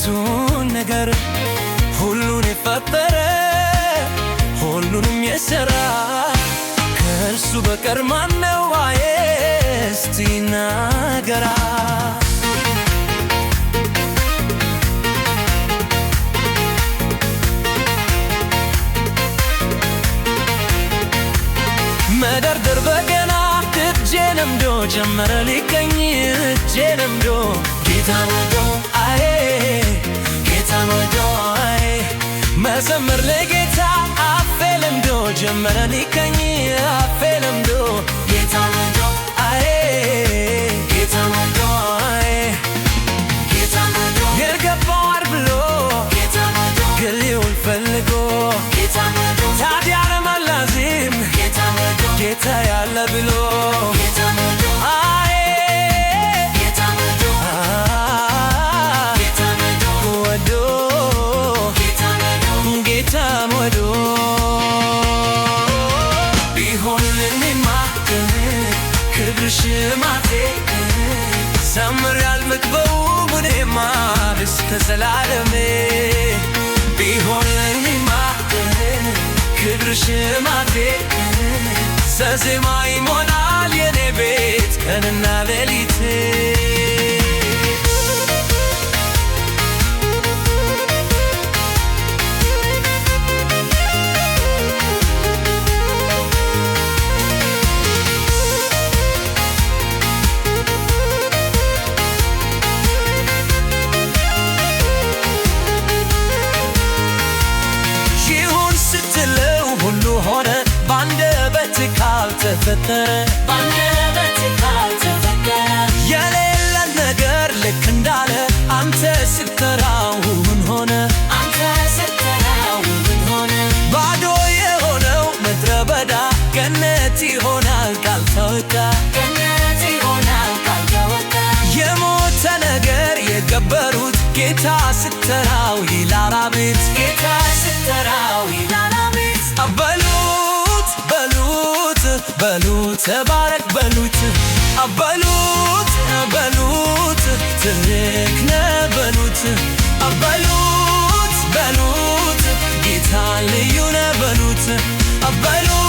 የቤቱን ነገር ሁሉን የፈጠረ ሁሉንም የሠራ ከእርሱ በቀር ማነው? እስቲ ይናገራ። መደርደር በገና እጄ ለምዶ ጀመረ ሊቀኝ እጄ ለምዶ ጌታን ወዶ አዬ ጌታን ወዶ አዬ መዘመር ለጌታ አፌ ለምዶ ጀመረ ሊቀኝ አፌ ለምዶ ጌታን ወዶ አዬ ጌታን ወዶ አዬ ጌታን ወዶ የገባው አርብሎ ጌታን ወዶ ገሊውን ፈልጎ ጌታን ወዶ ታዲያ ለማላዚም ጌታን ወዶ ጌታ ያለ ብሎ ጌታን ወዶ አዬ ጌታን ወዶ ጌታን ወዶ ጌታን ወዶ ቢሆንልኝማ ክብር ሽማቴ ዘምር ያልምግበው እኔማ እስከ ዘላለሜ ቢሆንልኝማ ክብር ሽማቴ ዘዜማ ይሞላል የኔ ቤት ቀንና ሌሊት ይሁን ስትለው ሁሉ ሆነ ባንደበት ካልተፈጠረ ባንደበት ካልተፈጠረ የሌለን ነገር ልክ እንዳለ አንተ ስትጠራው ምን ሆነ አንተ ስትጠራው ምን ሆነ ባዶ የሆነው ምድረ በዳ ገነት ይሆናል ካልተወጣ ገነት ይሆናል ካልተወጣ የሞተ ነገር የገበሩት ጌታ ስትጠራው ይላል አቤት ጌታ ስትጠራው ይላል አቤት በሉት በሉት በሉት ተባረክ በሉት በሉት በሉት ትልቅ ነህ በሉት በሉት በሉት ጌታ ልዩ ነህ በሉት በሉት